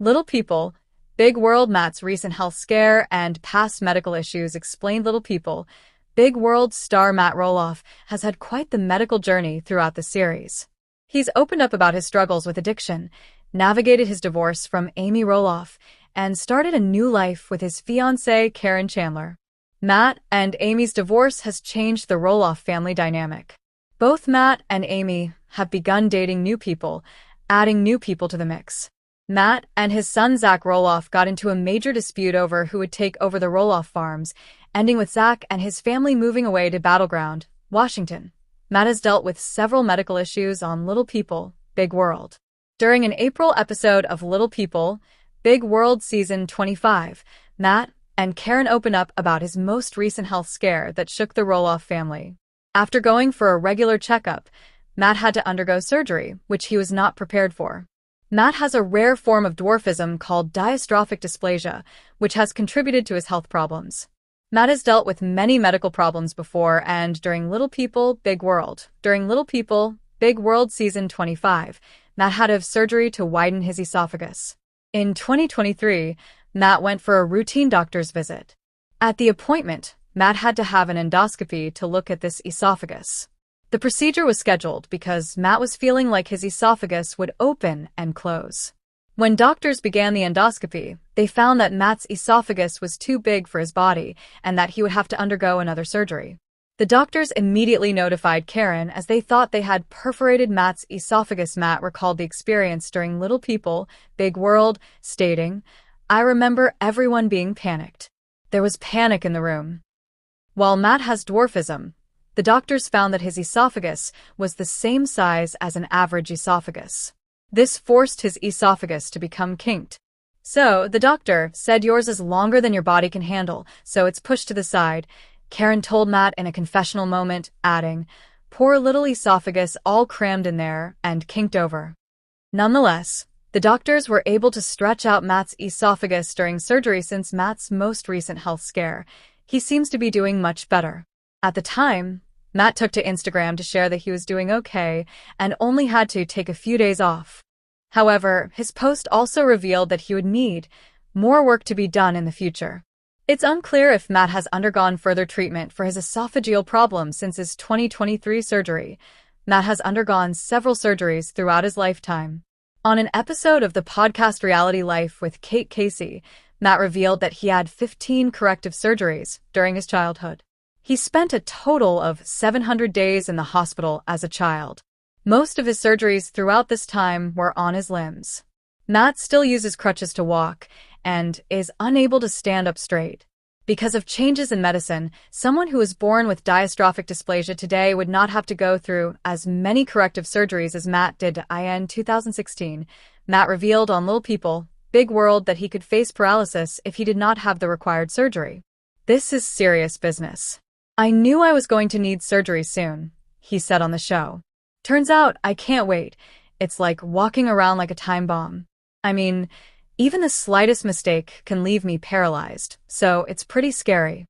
Little People, Big World. Matt's recent health scare and past medical issues explained. Little People, Big World star Matt Roloff has had quite the medical journey throughout the series. He's opened up about his struggles with addiction, navigated his divorce from Amy Roloff, and started a new life with his fiancée Karen Chandler. Matt and Amy's divorce has changed the Roloff family dynamic. Both Matt and Amy have begun dating new people, adding new people to the mix. Matt and his son Zach Roloff got into a major dispute over who would take over the Roloff farms, ending with Zach and his family moving away to Battleground, Washington. Matt has dealt with several medical issues on Little People, Big World. During an April episode of Little People, Big World Season 25, Matt and Karen open up about his most recent health scare that shook the Roloff family. After going for a regular checkup, Matt had to undergo surgery, which he was not prepared for. Matt has a rare form of dwarfism called dystrophic dysplasia, which has contributed to his health problems. Matt has dealt with many medical problems before and during Little People, Big World. During Little People, Big World Season 25, Matt had to have surgery to widen his esophagus. In 2023, Matt went for a routine doctor's visit. At the appointment, Matt had to have an endoscopy to look at this esophagus. The procedure was scheduled because Matt was feeling like his esophagus would open and close. When doctors began the endoscopy, they found that Matt's esophagus was too big for his body and that he would have to undergo another surgery. The doctors immediately notified Karen as they thought they had perforated Matt's esophagus. Matt recalled the experience during Little People, Big World, stating, "I remember everyone being panicked. There was panic in the room." While Matt has dwarfism, the doctors found that his esophagus was the same size as an average esophagus. This forced his esophagus to become kinked. So, the doctor said, "Yours is longer than your body can handle, so it's pushed to the side," Karen told Matt in a confessional moment, adding, "Poor little esophagus all crammed in there and kinked over." Nonetheless, the doctors were able to stretch out Matt's esophagus during surgery. Since Matt's most recent health scare, he seems to be doing much better. At the time, Matt took to Instagram to share that he was doing okay and only had to take a few days off. However, his post also revealed that he would need more work to be done in the future. It's unclear if Matt has undergone further treatment for his esophageal problems since his 2023 surgery. Matt has undergone several surgeries throughout his lifetime. On an episode of the podcast Reality Life with Kate Casey, Matt revealed that he had 15 corrective surgeries during his childhood. He spent a total of 700 days in the hospital as a child. Most of his surgeries throughout this time were on his limbs. Matt still uses crutches to walk and is unable to stand up straight. Because of changes in medicine, someone who is born with dystrophic dysplasia today would not have to go through as many corrective surgeries as Matt did. In 2016, Matt revealed on Little People, Big World that he could face paralysis if he did not have the required surgery. "This is serious business. I knew I was going to need surgery soon," he said on the show. "Turns out I can't wait. It's like walking around like a time bomb. I mean, even the slightest mistake can leave me paralyzed, so it's pretty scary."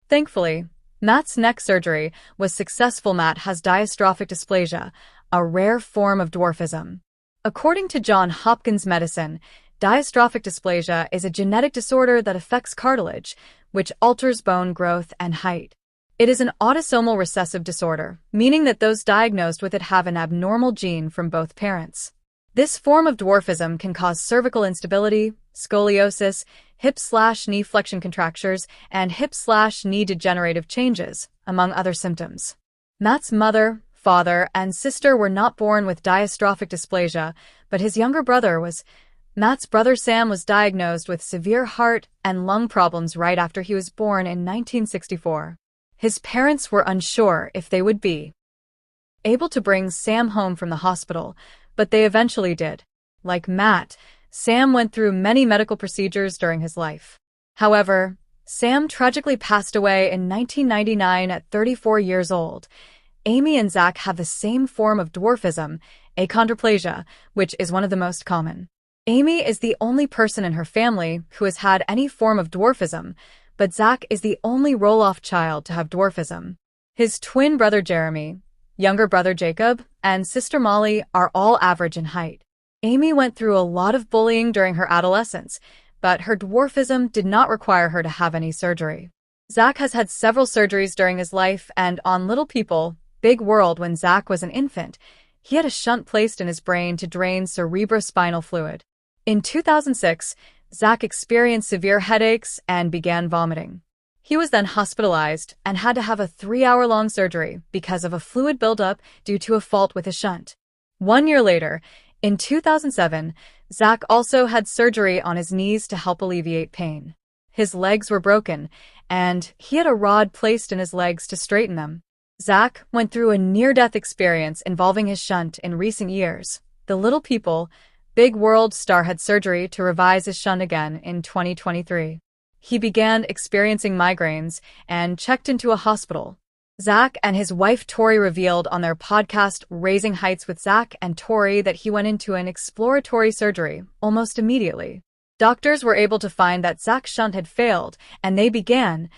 Thankfully, Matt's neck surgery was successful. Matt has dystrophic dysplasia, a rare form of dwarfism. According to Johns Hopkins Medicine, dystrophic dysplasia is a genetic disorder that affects cartilage, which alters bone growth and height. It is an autosomal recessive disorder, meaning that those diagnosed with it have an abnormal gene from both parents. This form of dwarfism can cause cervical instability, scoliosis, hip/knee flexion contractures, and hip/knee degenerative changes, among other symptoms. Matt's mother, father, and sister were not born with dystrophic dysplasia, but his younger brother was. Matt's brother Sam was diagnosed with severe heart and lung problems right after he was born in 1964. His parents were unsure if they would be able to bring Sam home from the hospital, but they eventually did. Like Matt, Sam went through many medical procedures during his life. However, Sam tragically passed away in 1999 at 34 years old. Amy and Zach have the same form of dwarfism, achondroplasia, which is one of the most common. Amy is the only person in her family who has had any form of dwarfism, but Zach is the only Roloff child to have dwarfism. His twin brother Jeremy, younger brother Jacob, and sister Molly are all average in height. Amy went through a lot of bullying during her adolescence, but her dwarfism did not require her to have any surgery. Zach has had several surgeries during his life, and on Little People, Big World, when Zach was an infant, he had a shunt placed in his brain to drain cerebrospinal fluid. In 2006, Zach experienced severe headaches and began vomiting. He was then hospitalized and had to have a 3-hour-long surgery because of a fluid buildup due to a fault with his shunt. 1 year later, in 2007, Zach also had surgery on his knees to help alleviate pain. His legs were broken, and he had a rod placed in his legs to straighten them. Zach went through a near-death experience involving his shunt in recent years. The Little People, Big World star had surgery to revise his shunt again in 2023. He began experiencing migraines and checked into a hospital. Zach and his wife Tori revealed on their podcast Raising Heights with Zach and Tori that he went into an exploratory surgery almost immediately. Doctors were able to find that Zach's shunt had failed, and they began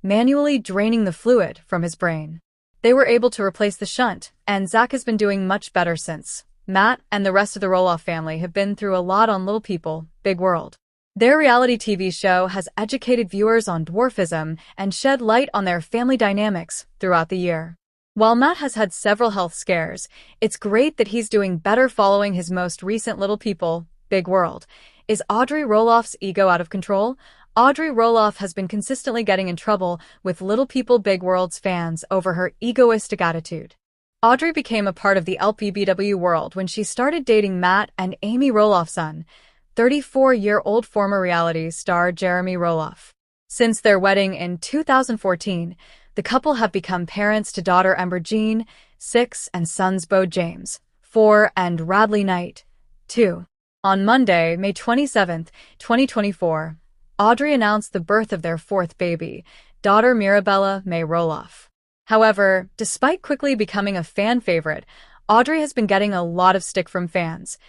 manually draining the fluid from his brain. They were able to replace the shunt, and Zach has been doing much better since. Matt and the rest of the Roloff family have been through a lot on Little People, Big World. Their reality TV show has educated viewers on dwarfism and shed light on their family dynamics throughout the year. While Matt has had several health scares, it's great that he's doing better following his most recent Little People, Big World. Is Audrey Roloff's ego out of control? Audrey Roloff has been consistently getting in trouble with Little People Big World's fans over her egoistic attitude. Audrey became a part of the LPBW world when she started dating Matt and Amy Roloff's son, 34-year-old former reality star Jeremy Roloff. Since their wedding in 2014, the couple have become parents to daughter Ember Jean, 6, and sons Beau James, 4, and Radley Knight, 2. On Monday, May 27, 2024, Audrey announced the birth of their fourth baby, daughter Mirabella May Roloff. However, despite quickly becoming a fan favorite, Audrey has been getting a lot of stick from fans.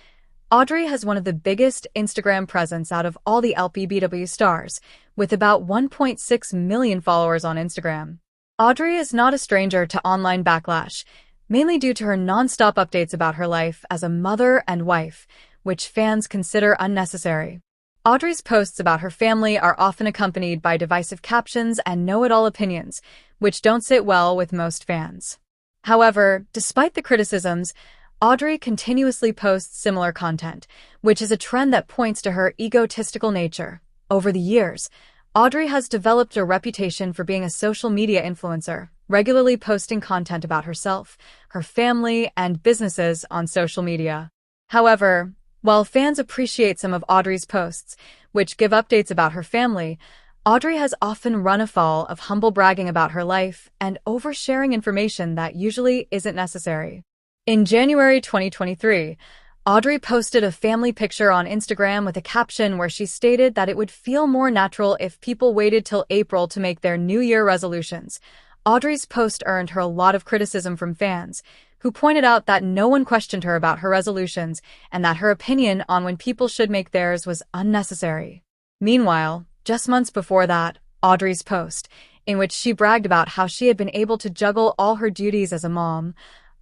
Audrey has one of the biggest Instagram presence out of all the LPBW stars, with about 1.6 million followers on Instagram. Audrey is not a stranger to online backlash, mainly due to her non-stop updates about her life as a mother and wife, which fans consider unnecessary. Audrey's posts about her family are often accompanied by divisive captions and know-it-all opinions, which don't sit well with most fans. However, despite the criticisms, Audrey continuously posts similar content, which is a trend that points to her egotistical nature. Over the years, Audrey has developed a reputation for being a social media influencer, regularly posting content about herself, her family, and businesses on social media. However, while fans appreciate some of Audrey's posts, which give updates about her family, Audrey has often run afoul of humble bragging about her life and oversharing information that usually isn't necessary. In January 2023, Audrey posted a family picture on Instagram with a caption where she stated that it would feel more natural if people waited till April to make their New Year resolutions. Audrey's post earned her a lot of criticism from fans, who pointed out that no one questioned her about her resolutions and that her opinion on when people should make theirs was unnecessary. Meanwhile, just months before that, Audrey's post, in which she bragged about how she had been able to juggle all her duties as a mom,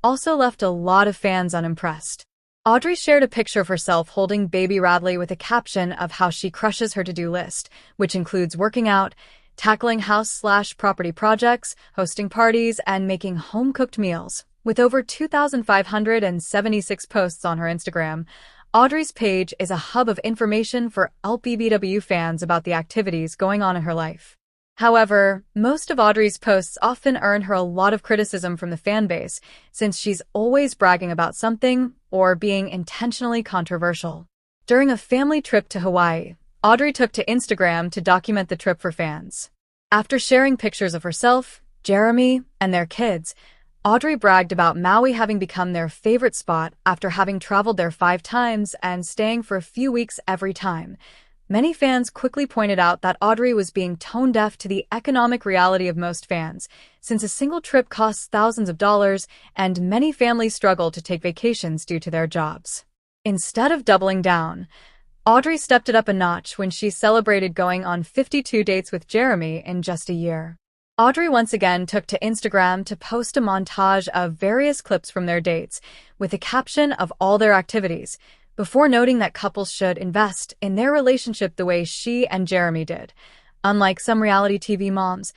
also left a lot of fans unimpressed. Audrey shared a picture of herself holding baby Radley with a caption of how she crushes her to-do list, which includes working out, tackling house/property projects, hosting parties, and making home-cooked meals. With over 2,576 posts on her Instagram, Audrey's page is a hub of information for LPBW fans about the activities going on in her life. However, most of Audrey's posts often earn her a lot of criticism from the fanbase, since she's always bragging about something or being intentionally controversial. During a family trip to Hawaii, Audrey took to Instagram to document the trip for fans. After sharing pictures of herself, Jeremy, and their kids, Audrey bragged about Maui having become their favorite spot after having traveled there 5 times and staying for a few weeks every time. Many fans quickly pointed out that Audrey was being tone-deaf to the economic reality of most fans, since a single trip costs thousands of dollars and many families struggle to take vacations due to their jobs. Instead of doubling down, Audrey stepped it up a notch when she celebrated going on 52 dates with Jeremy in just a year. Audrey once again took to Instagram to post a montage of various clips from their dates, with a caption of all their activities, before noting that couples should invest in their relationship the way she and Jeremy did. Unlike some reality TV moms,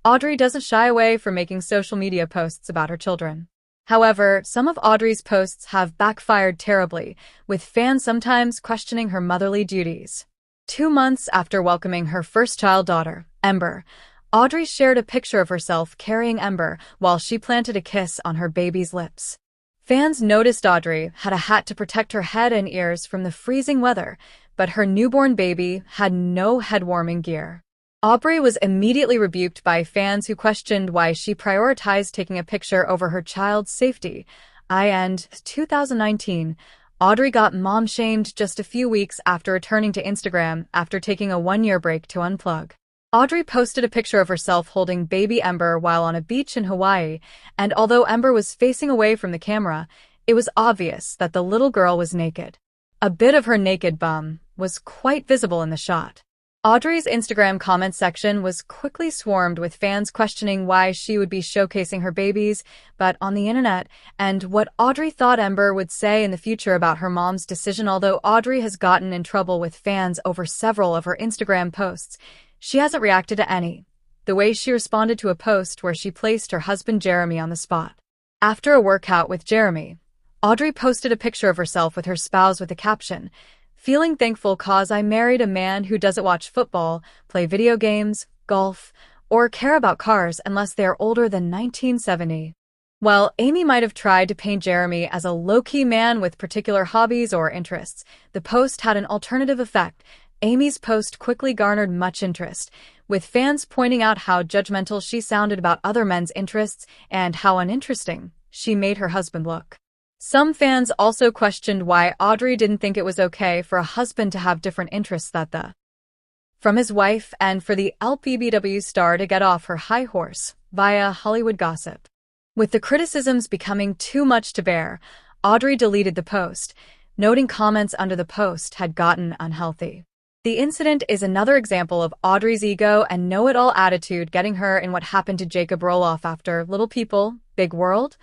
Audrey doesn't shy away from making social media posts about her children. However, some of Audrey's posts have backfired terribly, with fans sometimes questioning her motherly duties. 2 months after welcoming her first-child daughter, Ember, Audrey shared a picture of herself carrying Ember while she planted a kiss on her baby's lips. Fans noticed Audrey had a hat to protect her head and ears from the freezing weather, but her newborn baby had no head-warming gear. Aubrey was immediately rebuked by fans who questioned why she prioritized taking a picture over her child's safety. In 2019, Audrey got mom-shamed just a few weeks after returning to Instagram after taking a 1-year break to unplug. Audrey posted a picture of herself holding baby Ember while on a beach in Hawaii, and although Ember was facing away from the camera, it was obvious that the little girl was naked. A bit of her naked bum was quite visible in the shot. Audrey's Instagram comment section was quickly swarmed with fans questioning why she would be showcasing her babies, but on the internet, and what Audrey thought Ember would say in the future about her mom's decision. Although Audrey has gotten in trouble with fans over several of her Instagram posts, she hasn't reacted to any. The way she responded to a post where she placed her husband Jeremy on the spot. After a workout with Jeremy, Audrey posted a picture of herself with her spouse with the caption, "Feeling thankful 'cause I married a man who doesn't watch football, play video games, golf, or care about cars unless they are older than 1970. While Amy might have tried to paint Jeremy as a low-key man with particular hobbies or interests, the post had an alternative effect. Amy's post quickly garnered much interest, with fans pointing out how judgmental she sounded about other men's interests and how uninteresting she made her husband look. Some fans also questioned why Audrey didn't think it was okay for a husband to have different interests from his wife and for the LPBW star to get off her high horse via Hollywood gossip. With the criticisms becoming too much to bear, Audrey deleted the post, noting comments under the post had gotten unhealthy. The incident is another example of Audrey's ego and know-it-all attitude getting her in what happened to Jacob Roloff after Little People, Big World.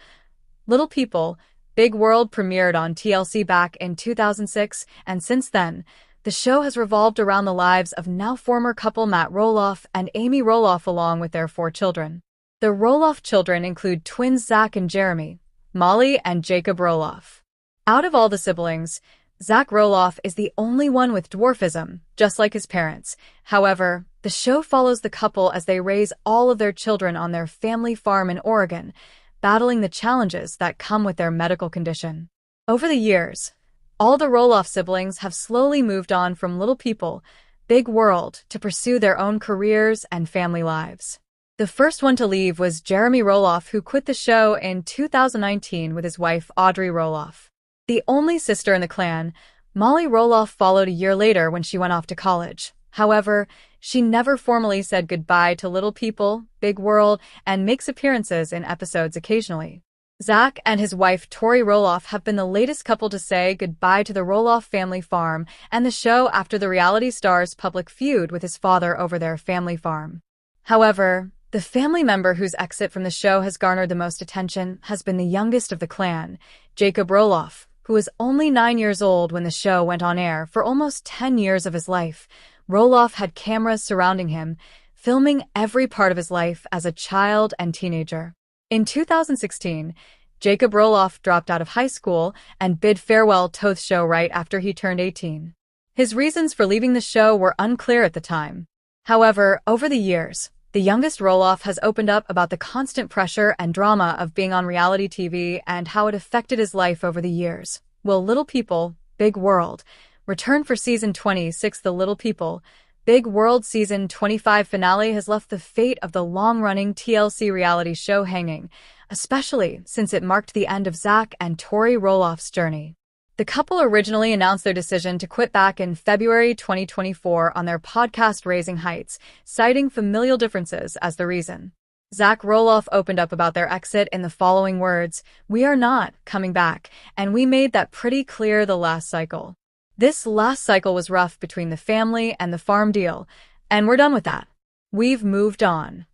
Little People, Big World premiered on TLC back in 2006, and since then, the show has revolved around the lives of now former couple Matt Roloff and Amy Roloff along with their 4 children. The Roloff children include twins Zach and Jeremy, Molly and Jacob Roloff. Out of all the siblings, Zach Roloff is the only one with dwarfism, just like his parents. However, the show follows the couple as they raise all of their children on their family farm in Oregon, battling the challenges that come with their medical condition. Over the years, all the Roloff siblings have slowly moved on from Little People, Big World to pursue their own careers and family lives. The first one to leave was Jeremy Roloff, who quit the show in 2019 with his wife Audrey Roloff. The only sister in the clan, Molly Roloff, followed a year later when she went off to college. However, she never formally said goodbye to Little People, Big World, and makes appearances in episodes occasionally. Zach and his wife Tori Roloff have been the latest couple to say goodbye to the Roloff family farm and the show after the reality star's public feud with his father over their family farm. However, the family member whose exit from the show has garnered the most attention has been the youngest of the clan, Jacob Roloff, who was only 9 years old when the show went on air. For almost 10 years of his life, Roloff had cameras surrounding him, filming every part of his life as a child and teenager. In 2016, Jacob Roloff dropped out of high school and bid farewell to the show right after he turned 18. His reasons for leaving the show were unclear at the time. However, over the years, the youngest Roloff has opened up about the constant pressure and drama of being on reality TV and how it affected his life over the years. Will Little People, Big World return for season 26? The Little People, Big World season 25 finale has left the fate of the long-running TLC reality show hanging, especially since it marked the end of Zach and Tori Roloff's journey. The couple originally announced their decision to quit back in February 2024 on their podcast Raising Heights, citing familial differences as the reason. Zach Roloff opened up about their exit in the following words, "We are not coming back, and we made that pretty clear the last cycle. This last cycle was rough between the family and the farm deal, and we're done with that. We've moved on."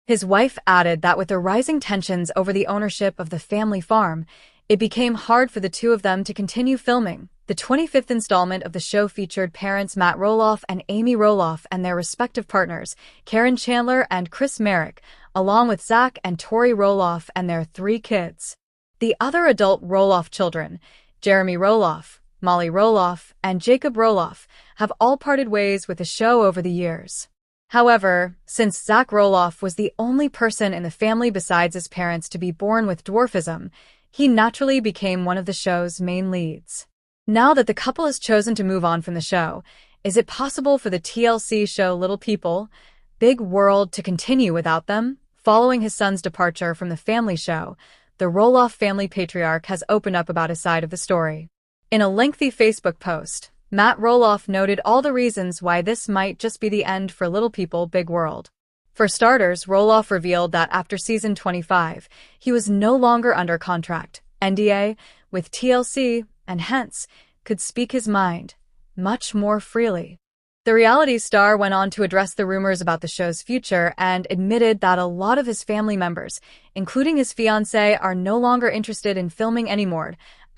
His wife added that with the rising tensions over the ownership of the family farm, it became hard for the two of them to continue filming. The 25th installment of the show featured parents Matt Roloff and Amy Roloff and their respective partners, Karen Chandler and Chris Marek, along with Zach and Tori Roloff and their 3 kids. The other adult Roloff children, Jeremy Roloff, Molly Roloff, and Jacob Roloff, have all parted ways with the show over the years. However, since Zach Roloff was the only person in the family besides his parents to be born with dwarfism, he naturally became one of the show's main leads. Now that the couple has chosen to move on from the show, is it possible for the TLC show Little People, Big World to continue without them? Following his son's departure from the family show, the Roloff family patriarch has opened up about his side of the story. In a lengthy Facebook post, Matt Roloff noted all the reasons why this might just be the end for Little People, Big World. For starters, Roloff revealed that after season 25, he was no longer under contract, NDA, with TLC, and hence, could speak his mind much more freely. The reality star went on to address the rumors about the show's future and admitted that a lot of his family members, including his fiancée, are no longer interested in filming anymore.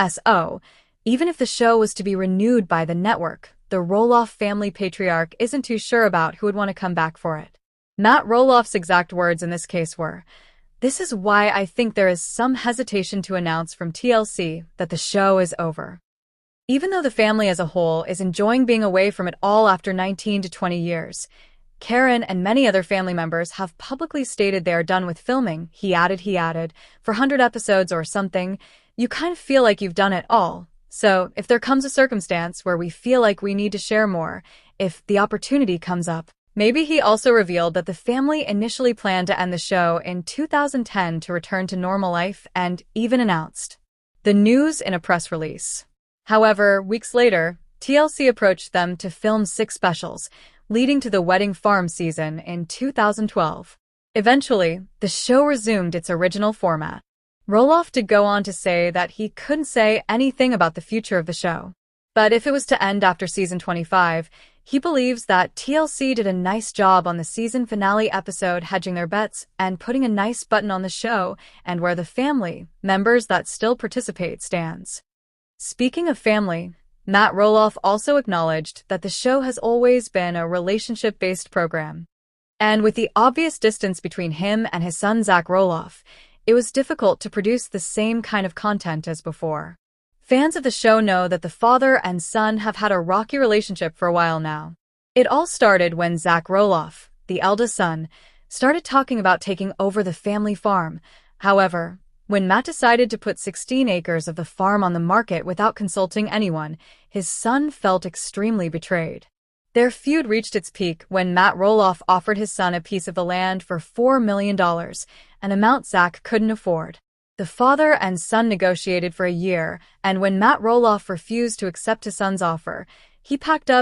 So, even if the show was to be renewed by the network, the Roloff family patriarch isn't too sure about who would want to come back for it. Matt Roloff's exact words in this case were, "This is why I think there is some hesitation to announce from TLC that the show is over." Even though the family as a whole is enjoying being away from it all after 19 to 20 years, Karen and many other family members have publicly stated they are done with filming. He added, "For 100 episodes or something, you kind of feel like you've done it all. So if there comes a circumstance where we feel like we need to share more, if the opportunity comes up." Maybe he also revealed that the family initially planned to end the show in 2010 to return to normal life and even announced the news in a press release. However, weeks later, TLC approached them to film 6 specials, leading to the Wedding Farm season in 2012. Eventually, the show resumed its original format. Roloff did go on to say that he couldn't say anything about the future of the show. But if it was to end after season 25, he believes that TLC did a nice job on the season finale episode hedging their bets and putting a nice button on the show and where the family members that still participate stands. Speaking of family, Matt Roloff also acknowledged that the show has always been a relationship-based program. And with the obvious distance between him and his son Zach Roloff, it was difficult to produce the same kind of content as before. Fans of the show know that the father and son have had a rocky relationship for a while now. It all started when Zach Roloff, the eldest son, started talking about taking over the family farm. However, when Matt decided to put 16 acres of the farm on the market without consulting anyone, his son felt extremely betrayed. Their feud reached its peak when Matt Roloff offered his son a piece of the land for $4 million, an amount Zach couldn't afford. The father and son negotiated for a year, and when Matt Roloff refused to accept his son's offer, he packed up